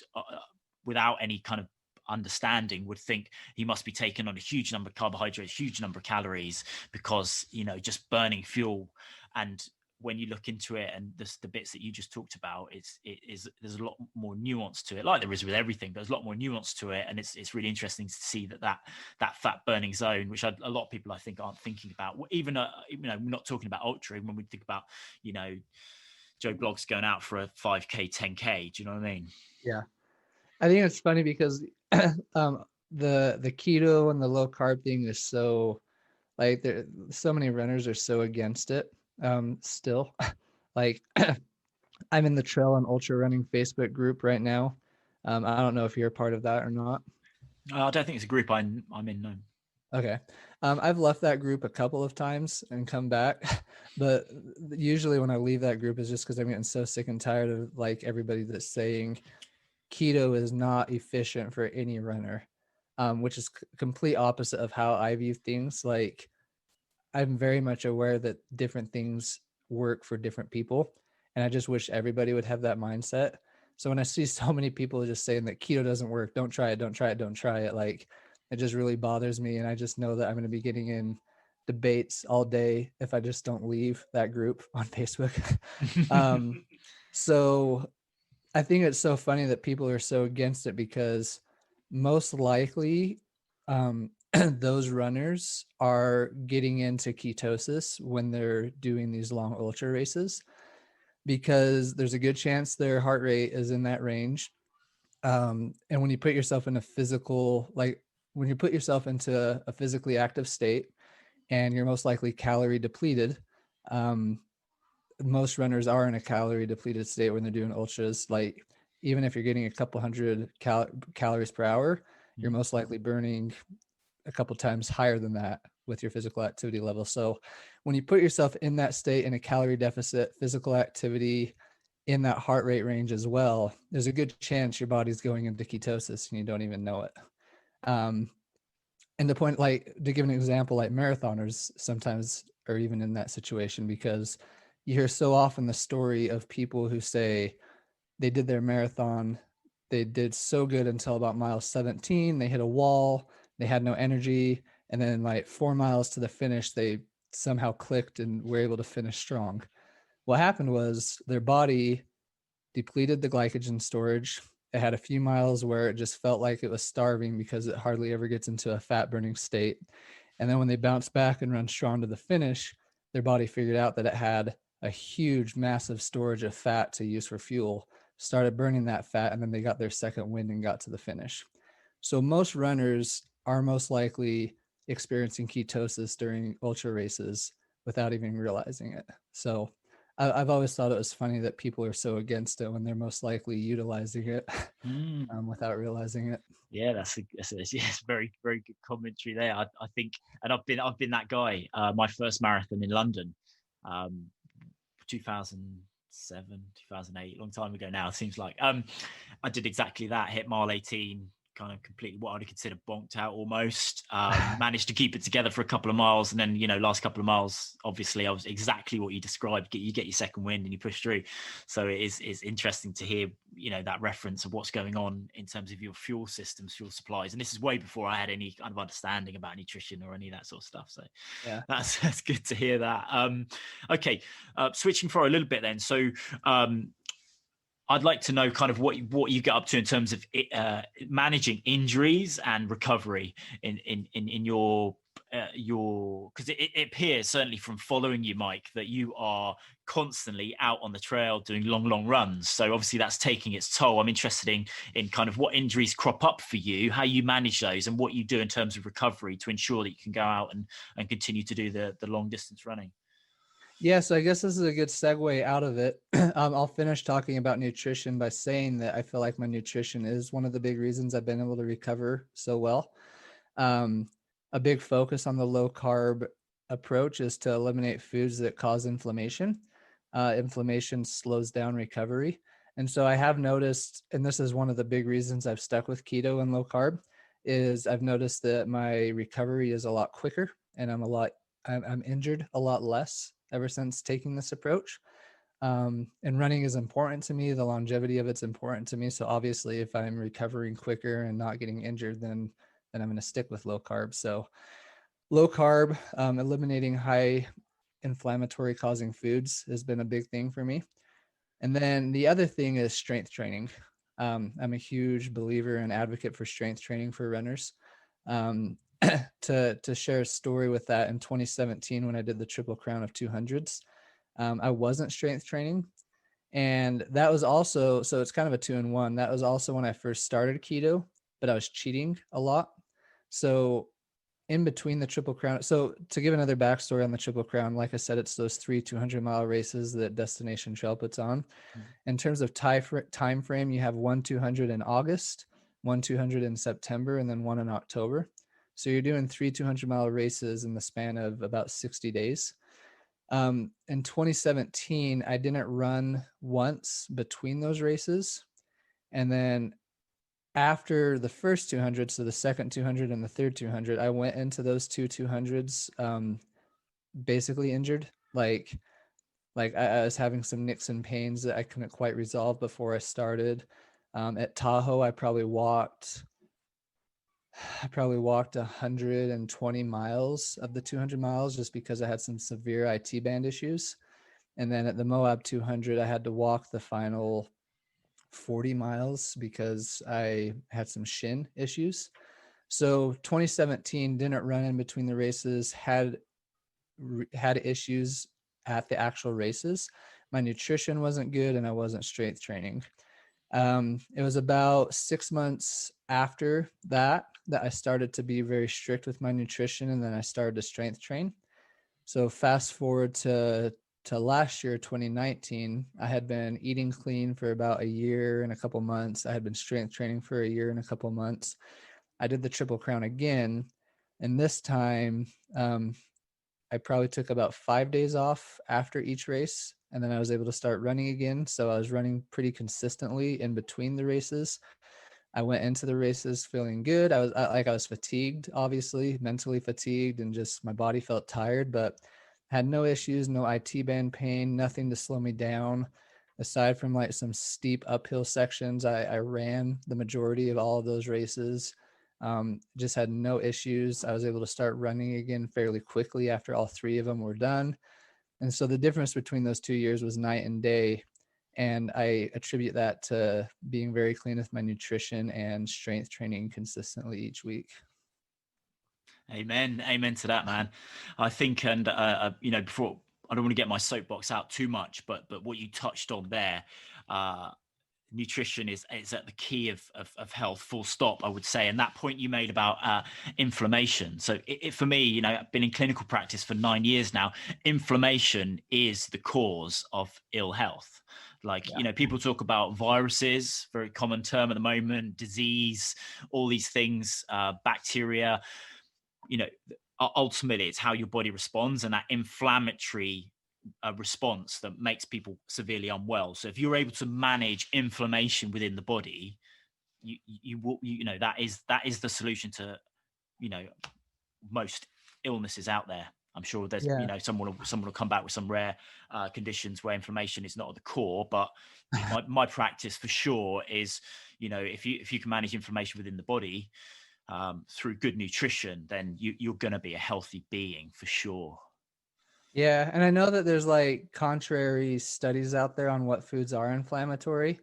without any kind of understanding, would think he must be taking on a huge number of carbohydrates, huge number of calories, because just burning fuel. And when you look into it, and the bits that you just talked about, there's a lot more nuance to it, like there is with everything, but there's a lot more nuance to it. And it's really interesting to see that fat burning zone, which a lot of people, I think, aren't thinking about. Even we're not talking about ultra when we think about Joe Blogg's going out for a 5K 10K. Do you know what I mean? Yeah, I think it's funny because the keto and the low carb thing is so, like, so many runners are so against it still. Like, I'm in the trail and ultra running Facebook group right now. I don't know if you're a part of that or not. I don't think it's a group I'm in, no. Okay. I've left that group a couple of times and come back, but usually when I leave that group is just because I'm getting so sick and tired of like everybody that's saying keto is not efficient for any runner, which is complete opposite of how I view things. Like, I'm very much aware that different things work for different people, and I just wish everybody would have that mindset. So when I see so many people just saying that keto doesn't work, don't try it, don't try it, don't try it, like it just really bothers me. And I just know that I'm going to be getting in debates all day if I just don't leave that group on Facebook. So I think it's so funny that people are so against it, because most likely those runners are getting into ketosis when they're doing these long ultra races, because there's a good chance their heart rate is in that range. And when you put yourself in a physical, like when you put yourself into a physically active state and you're most likely calorie depleted, most runners are in a calorie depleted state when they're doing ultras. Like even if you're getting a couple hundred calories per hour, you're most likely burning a couple times higher than that with your physical activity level. So when you put yourself in that state, in a calorie deficit, physical activity, in that heart rate range as well, there's a good chance your body's going into ketosis and you don't even know it. And the point, like to give an example, like marathoners sometimes are even in that situation, because you hear so often the story of people who say they did their marathon, they did so good until about mile 17, they hit a wall, they had no energy, and then like 4 miles to the finish, they somehow clicked and were able to finish strong. What happened was their body depleted the glycogen storage. It had a few miles where it just felt like it was starving because it hardly ever gets into a fat burning state. And then when they bounced back and run strong to the finish, their body figured out that it had a huge, massive storage of fat to use for fuel, started burning that fat, and then they got their second wind and got to the finish. So most runners are most likely experiencing ketosis during ultra races without even realizing it. So I've always thought it was funny that people are so against it when they're most likely utilizing it without realizing it. Yeah, that's very, very good commentary there. I think, and I've been that guy. My first marathon in London, 2007, 2008, long time ago now. It seems like I did exactly that. Hit mile 18, kind of completely what I'd consider bonked out almost. Managed to keep it together for a couple of miles, and then last couple of miles, obviously I was exactly what you described. You get your second wind and you push through. So it's interesting to hear that reference of what's going on in terms of your fuel systems, fuel supplies. And this is way before I had any kind of understanding about nutrition or any of that sort of stuff. So yeah, that's good to hear that. Okay, switching for a little bit then. So I'd like to know kind of what you get up to in terms of managing injuries and recovery in your because it appears certainly from following you, Mike, that you are constantly out on the trail doing long runs. So obviously that's taking its toll. I'm interested in kind of what injuries crop up for you, how you manage those, and what you do in terms of recovery to ensure that you can go out and continue to do the long distance running. Yeah, so I guess this is a good segue out of it. I'll finish talking about nutrition by saying that I feel like my nutrition is one of the big reasons I've been able to recover so well. A big focus on the low carb approach is to eliminate foods that cause inflammation. Inflammation slows down recovery. And so I have noticed, and this is one of the big reasons I've stuck with keto and low carb, is I've noticed that my recovery is a lot quicker, and I'm injured a lot less ever since taking this approach. And running is important to me. The longevity of it's important to me. So obviously if I'm recovering quicker and not getting injured, then I'm going to stick with low carb. So low carb, eliminating high inflammatory causing foods has been a big thing for me. And then the other thing is strength training. I'm a huge believer and advocate for strength training for runners. To share a story with that, in 2017 when I did the Triple Crown of 200s, I wasn't strength training, and that was also, so it's kind of a 2-in-1. That was also when I first started keto, but I was cheating a lot. So in between the Triple Crown, so to give another backstory on the Triple Crown, like I said, it's those 3 200-mile races that Destination Trail puts on. In terms of time frame, you have 1 200 in August, 1 200 in September, and then 1 in October. So you're doing 3 200-mile races in the span of about 60 days. In 2017, I didn't run once between those races. And then after the first 200, so the second 200 and the third 200, I went into those 2 200s basically injured. Like Like I was having some nicks and pains that I couldn't quite resolve before I started. At Tahoe, I probably walked 120 miles of the 200 miles just because I had some severe IT band issues. And then at the Moab 200, I had to walk the final 40 miles because I had some shin issues. So 2017, didn't run in between the races, had issues at the actual races. My nutrition wasn't good and I wasn't strength training. It was about 6 months after that I started to be very strict with my nutrition, and then I started to strength train. So fast forward to last year, 2019, I had been eating clean for about a year and a couple months. I had been strength training for a year and a couple months. I did the Triple Crown again, and this time I probably took about 5 days off after each race, and then I was able to start running again. So I was running pretty consistently in between the races. I went into the races feeling good. I was fatigued, obviously, mentally fatigued, and just my body felt tired, but had no issues, no IT band pain, nothing to slow me down. Aside from like some steep uphill sections, I ran the majority of all of those races. Just had no issues. I was able to start running again fairly quickly after all three of them were done. And so the difference between those 2 years was night and day. And I attribute that to being very clean with my nutrition and strength training consistently each week. Amen to that, man. I think, and before, I don't want to get my soapbox out too much, but what you touched on there, nutrition is at the key of health, full stop, I would say. And that point you made about inflammation. So for me, I've been in clinical practice for 9 years now. Inflammation is the cause of ill health. People talk about viruses, very common term at the moment, disease, all these things, bacteria. Ultimately it's how your body responds, and that inflammatory response that makes people severely unwell. So if you're able to manage inflammation within the body, that is the solution to most illnesses out there. I'm sure there's someone will come back with some rare conditions where inflammation is not at the core, but my practice for sure is if you can manage inflammation within the body through good nutrition, then you're going to be a healthy being for sure. Yeah, and I know that there's like contrary studies out there on what foods are inflammatory.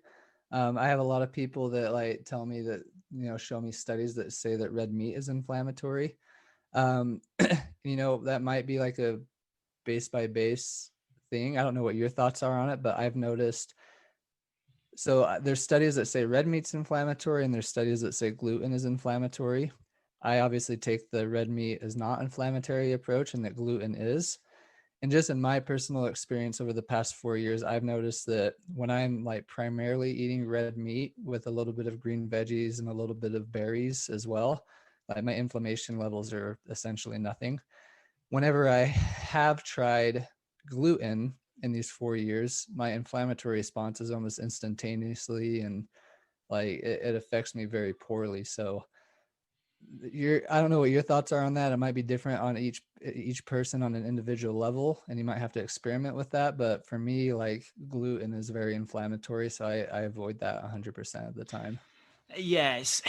I have a lot of people that like tell me that, show me studies that say that red meat is inflammatory. That might be like a base by base thing. I don't know what your thoughts are on it, but I've noticed. So there's studies that say red meat's inflammatory, and there's studies that say gluten is inflammatory. I obviously take the red meat is not inflammatory approach, and that gluten is. And just in my personal experience over the past 4 years, I've noticed that when I'm like primarily eating red meat with a little bit of green veggies and a little bit of berries as well, like my inflammation levels are essentially nothing. Whenever I have tried gluten in these 4 years, my inflammatory response is almost instantaneously, and like it affects me very poorly. So I don't know what your thoughts are on that. It might be different on each person on an individual level, and you might have to experiment with that. But for me, like gluten is very inflammatory, so I avoid that 100% of the time. Yes,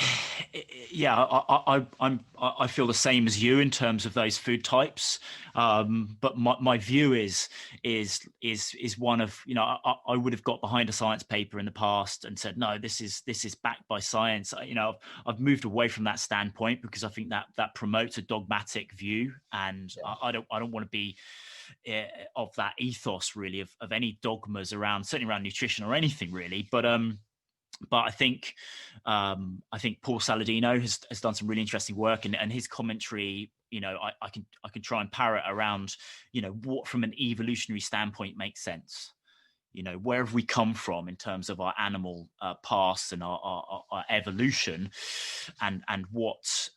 I feel the same as you in terms of those food types. But my view is one of, I would have got behind a science paper in the past and said, no, this is backed by science. I've moved away from that standpoint because I think that promotes a dogmatic view, and I don't want to be of that ethos really of any dogmas around, certainly around nutrition or anything really. But I think Paul Saladino has done some really interesting work, and his commentary, I can try and parrot around, what from an evolutionary standpoint makes sense. Where have we come from in terms of our animal past and our evolution, and what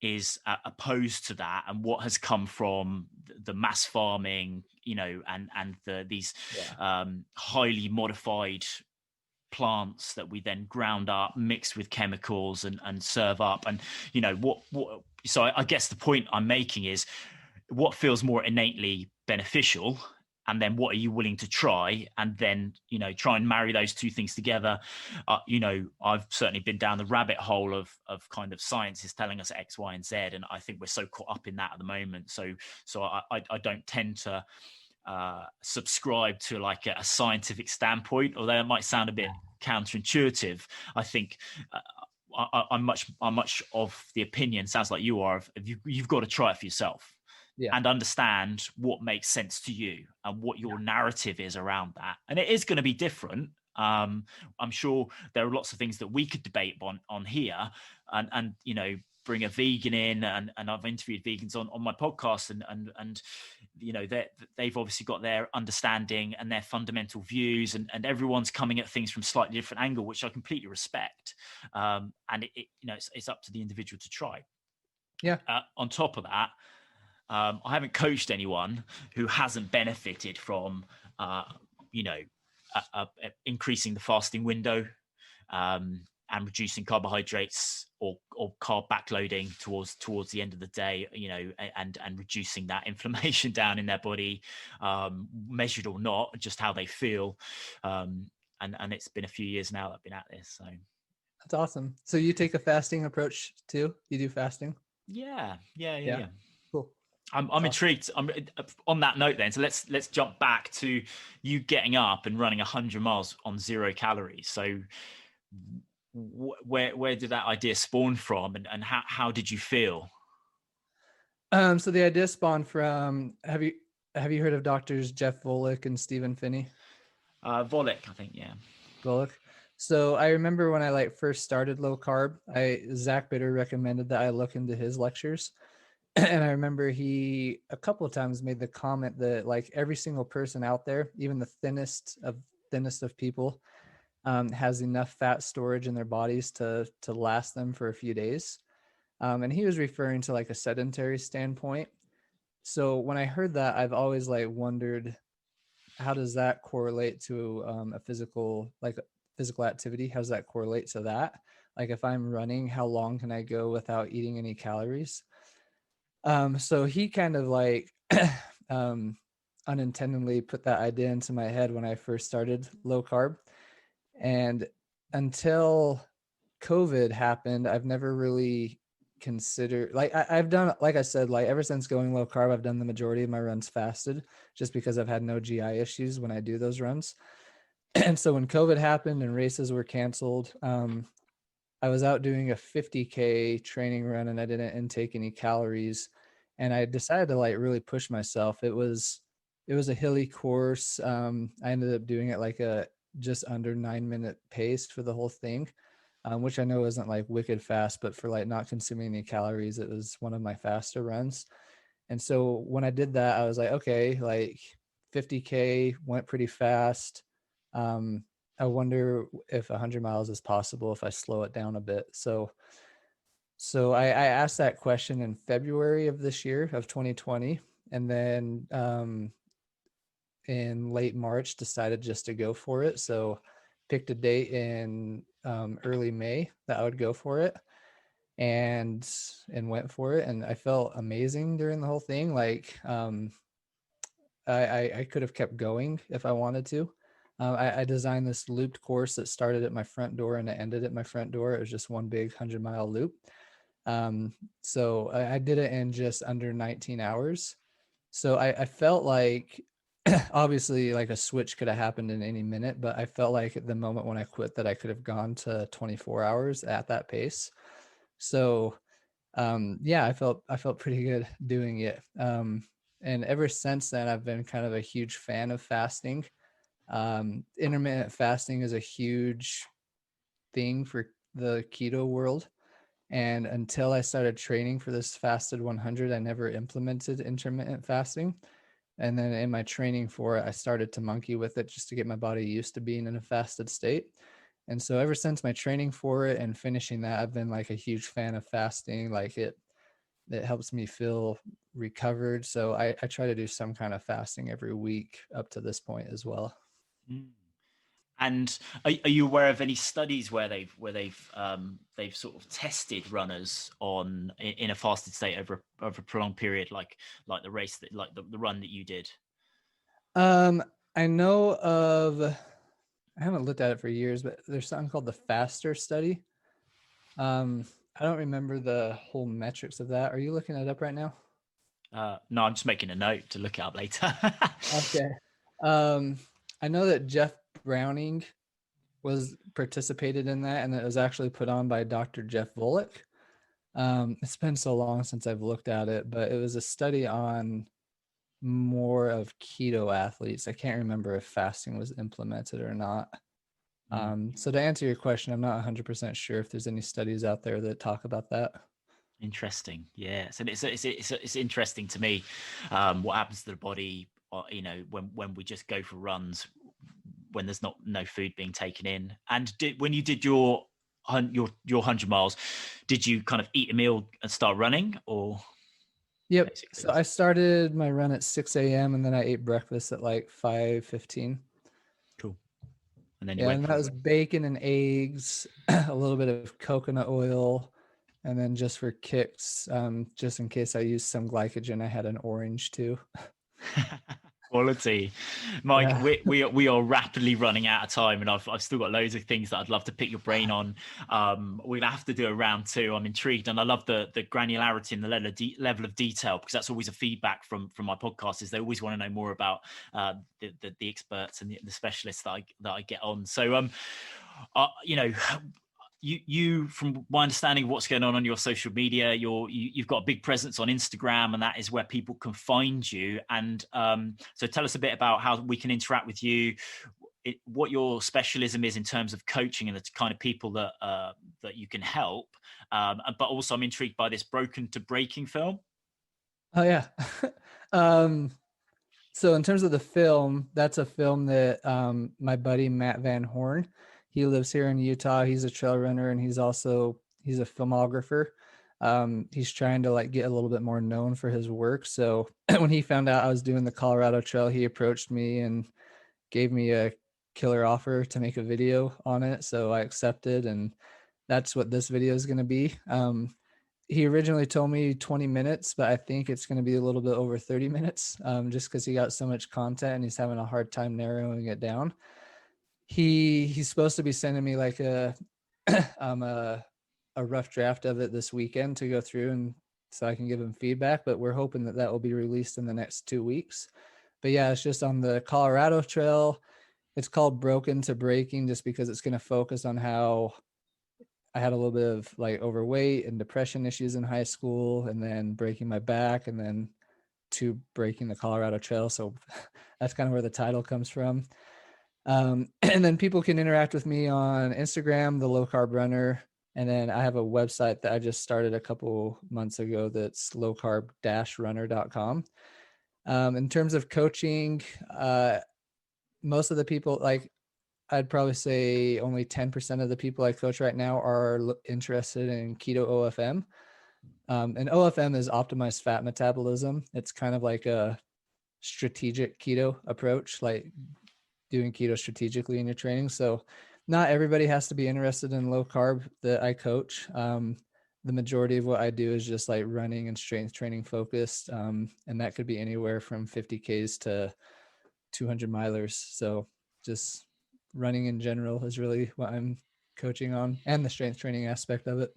is opposed to that, and what has come from the mass farming, and these highly modified plants that we then ground up, mixed with chemicals and serve up. And what so I guess the point I'm making is what feels more innately beneficial, and then what are you willing to try, and then try and marry those two things together. I've certainly been down the rabbit hole of kind of science is telling us X, Y, and Z, and I think we're so caught up in that at the moment. So I don't tend to subscribe to like a scientific standpoint, although it might sound a bit counterintuitive. I think I'm much of the opinion, sounds like you are, you've got to try it for yourself. Yeah. And understand what makes sense to you and what your narrative is around that. And it is going to be different. I'm sure there are lots of things that we could debate on here, and bring a vegan in, and I've interviewed vegans on my podcast, and they've obviously got their understanding and their fundamental views, and everyone's coming at things from a slightly different angle, which I completely respect. And it's up to the individual to try. Yeah. On top of that, I haven't coached anyone who hasn't benefited from, increasing the fasting window, and reducing carbohydrates or carb backloading towards the end of the day, and reducing that inflammation down in their body, measured or not, just how they feel. And it's been a few years now that I've been at this. So that's awesome. So you take a fasting approach too? You do fasting? Yeah. Cool. I'm intrigued. I'm on that note then. So let's jump back to you getting up and running 100 miles on 0 calories. So where did that idea spawn from, and how did you feel? So the idea spawned from, have you heard of doctors Jeff Volek and Stephen Finney? Volek, I think, yeah. Volek. So I remember when I first started low carb, Zach Bitter recommended that I look into his lectures. And I remember he a couple of times made the comment that every single person out there, even the thinnest of people, has enough fat storage in their bodies to last them for a few days. And he was referring to a sedentary standpoint. So when I heard that, I've always wondered, how does that correlate to a physical activity? How does that correlate to that? If I'm running, how long can I go without eating any calories? So he kind of unintentionally put that idea into my head when I first started low carb. And until COVID happened, I've never really considered, I've done, like I said, ever since going low carb, I've done the majority of my runs fasted, just because I've had no GI issues when I do those runs. And so when COVID happened and races were canceled, I was out doing a 50K training run, and I didn't intake any calories. And I decided to really push myself. It was a hilly course. I ended up doing it a just under 9-minute pace for the whole thing, which I know isn't wicked fast, but for not consuming any calories, it was one of my faster runs. And so when I did that, I was okay, 50K went pretty fast. I wonder if 100 miles is possible if I slow it down a bit. So I asked that question in February of this year, of 2020. And then in late March, decided just to go for it. So picked a date in early May that I would go for it, and went for it. And I felt amazing during the whole thing. I could have kept going if I wanted to. I designed this looped course that started at my front door and it ended at my front door. It was just one big 100-mile loop. So I did it in just under 19 hours. So I felt obviously a switch could have happened in any minute, but I felt at the moment when I quit that I could have gone to 24 hours at that pace. So I felt pretty good doing it. And ever since then, I've been kind of a huge fan of fasting. Intermittent fasting is a huge thing for the keto world. And until I started training for this fasted 100, I never implemented intermittent fasting. And then in my training for it, I started to monkey with it just to get my body used to being in a fasted state. And so ever since my training for it and finishing that, I've been a huge fan of fasting. It helps me feel recovered. So I try to do some kind of fasting every week up to this point as well. And are you aware of any studies where they've sort of tested runners on in a fasted state over a prolonged period, like the race that like the run that you did? I know of, I haven't looked at it for years, but there's something called the FASTER study. I don't remember the whole metrics of that. Are you looking it up right now? No, I'm just making a note to look it up later. Okay. I know that Jeff Browning was participated in that, and it was actually put on by Dr. Jeff Volek. It's been so long since I've looked at it, but it was a study on more of keto athletes. I can't remember if fasting was implemented or not. So to answer your question, I'm not 100% sure if there's any studies out there that talk about that. Interesting. Yes, and it's interesting to me what happens to the body, when we just go for runs when there's no food being taken in. And when you did your 100 miles, did you kind of eat a meal and start running, or? Yep. Basically? So I started my run at 6 a.m. and then I ate breakfast at like 5:15. Cool. And then and that was bacon and eggs, a little bit of coconut oil, and then just for kicks, just in case I used some glycogen, I had an orange too. Quality. Mike, Yeah. we are rapidly running out of time, and I've still got loads of things that I'd love to pick your brain on. We're gonna have to do a round two. I'm intrigued, and I love the granularity and the level of detail, because that's always a feedback from my podcast, is they always want to know more about the experts and the specialists that I get on. So you from my understanding of what's going on your social media, you've got a big presence on Instagram, and that is where people can find you. And so tell us a bit about how we can interact with you, what your specialism is in terms of coaching and the kind of people that you can help. But also I'm intrigued by this Broken to Breaking film. Oh yeah. So in terms of the film, that's a film that my buddy Matt Van Horn, he lives here in Utah. He's a trail runner, and he's a filmographer. He's trying to like get a little bit more known for his work. So when he found out I was doing the Colorado Trail, he approached me and gave me a killer offer to make a video on it. So I accepted, and that's what this video is going to be. He originally told me 20 minutes, but I think it's going to be a little bit over 30 minutes, just because he got so much content and he's having a hard time narrowing it down. He's supposed to be sending me like a rough draft of it this weekend to go through, and so I can give him feedback, but we're hoping that will be released in the next 2 weeks. But yeah, it's just on the Colorado Trail. It's called Broken to Breaking just because it's going to focus on how I had a little bit of like overweight and depression issues in high school, and then breaking my back, and then to breaking the Colorado Trail. So that's kind of where the title comes from. And then people can interact with me on Instagram, the Low Carb Runner. And then I have a website that I just started a couple months ago that's lowcarb-runner.com. In terms of coaching, most of the people, like I'd probably say only 10% of the people I coach right now are interested in keto OFM. And OFM is optimized fat metabolism. It's kind of like a strategic keto approach, like doing keto strategically in your training. So not everybody has to be interested in low carb that I coach. The majority of what I do is just like running and strength training focused. And that could be anywhere from 50Ks to 200 milers. So just running in general is really what I'm coaching on, and the strength training aspect of it.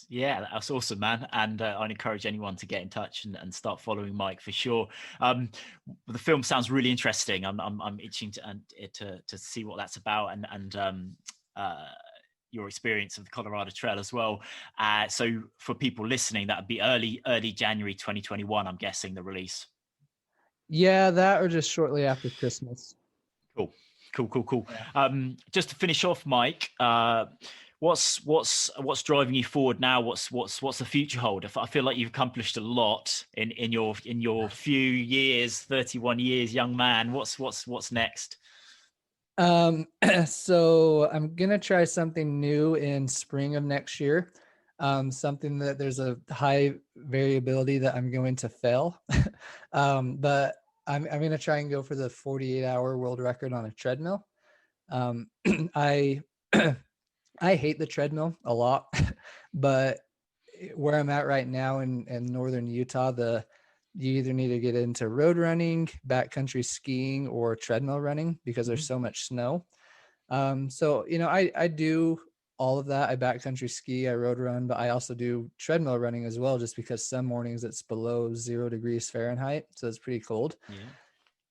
Yeah, that's awesome, man. And I'd encourage anyone to get in touch and start following Mike for sure. The film sounds really interesting. I'm itching to see what that's about, and your experience of the Colorado Trail as well. So for people listening, that would be early January 2021, I'm guessing, the release. Yeah, that or just shortly after Christmas. Cool. Yeah. Just to finish off, Mike, what's driving you forward now? What's the future hold? I feel like you've accomplished a lot in your few years, 31 years, young man. What's next? So I'm gonna try something new in spring of next year. Something that there's a high variability that I'm going to fail. But I'm going to try and go for the 48-hour world record on a treadmill. I I hate the treadmill a lot, but where I'm at right now in northern Utah, you either need to get into road running, backcountry skiing, or treadmill running because there's so much snow. So, I do all of that. I backcountry ski, I road run, but I also do treadmill running as well, just because some mornings it's below 0 degrees Fahrenheit. So it's pretty cold. Yeah.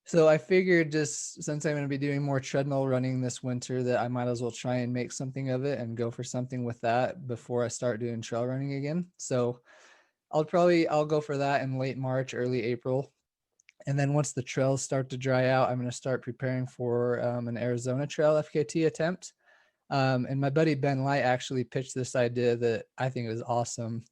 So I figured, just since I'm going to be doing more treadmill running this winter, that I might as well try and make something of it and go for something with that before I start doing trail running again. So I'll go for that in late March, early April. And then once the trails start to dry out, I'm going to start preparing for an Arizona Trail FKT attempt. And my buddy Ben Light actually pitched this idea that I think is awesome,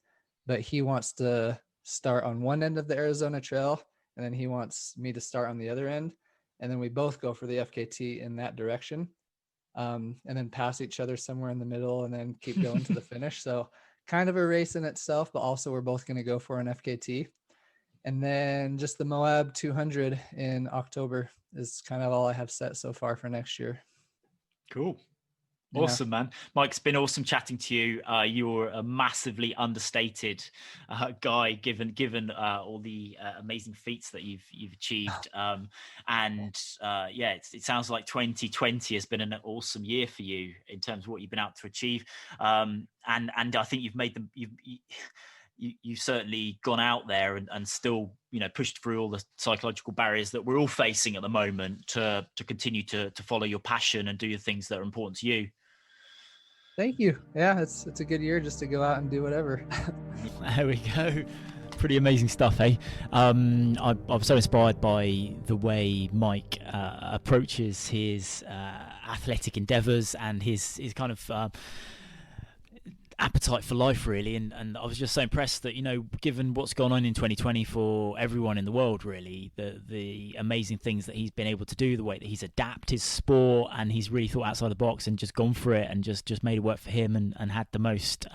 but he wants to start on one end of the Arizona Trail, and then he wants me to start on the other end. And then we both go for the FKT in that direction, and then pass each other somewhere in the middle and then keep going to the finish. So kind of a race in itself, but also we're both going to go for an FKT. And then just the Moab 200 in October is kind of all I have set so far for next year. Cool. Awesome, man. Mike, it's been awesome chatting to you. You're a massively understated guy, given all the amazing feats that you've achieved. It sounds like 2020 has been an awesome year for you in terms of what you've been able to achieve. And I think you've made them. You've certainly gone out there and still, pushed through all the psychological barriers that we're all facing at the moment to continue to follow your passion and do the things that are important to you. Thank you. Yeah, it's a good year just to go out and do whatever. There we go. Pretty amazing stuff, eh? I'm so inspired by the way Mike approaches his athletic endeavours and his kind of appetite for life, really, and I was just so impressed that, given what's gone on in 2020 for everyone in the world, really, the amazing things that he's been able to do, the way that he's adapted his sport, and he's really thought outside the box and just gone for it and just made it work for him and had the most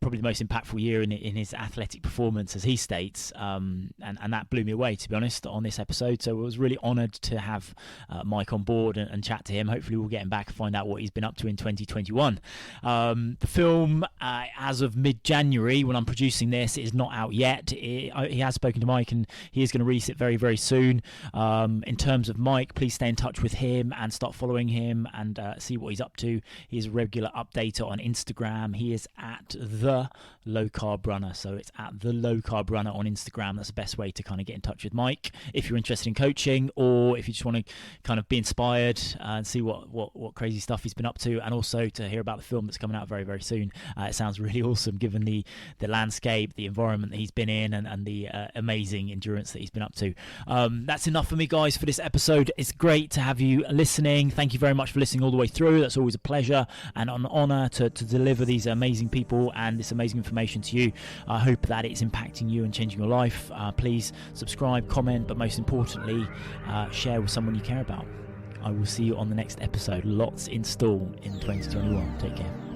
probably the most impactful year in his athletic performance, as he states, and that blew me away, to be honest, on this episode. So I was really honoured to have Mike on board and chat to him. Hopefully we'll get him back and find out what he's been up to in 2021. The film, as of mid-January, when I'm producing this, is not out yet. He has spoken to Mike and he is going to release it very, very soon. In terms of Mike, please stay in touch with him and start following him and see what he's up to. He's a regular updater on Instagram. He is at The Low Carb Runner, so it's at The Low Carb Runner on Instagram. That's the best way to kind of get in touch with Mike if you're interested in coaching, or if you just want to kind of be inspired and see what crazy stuff he's been up to, and also to hear about the film that's coming out very, very soon. It sounds really awesome given the landscape, the environment that he's been in, and the amazing endurance that he's been up to. That's enough for me, guys, for this episode. It's great to have you listening. Thank you very much for listening all the way through. That's always a pleasure and an honour to deliver these amazing people and this amazing information to you. I hope that it's impacting you and changing your life. Please subscribe, comment, but most importantly, share with someone you care about. I will see you on the next episode. Lots in store in 2021. Take care.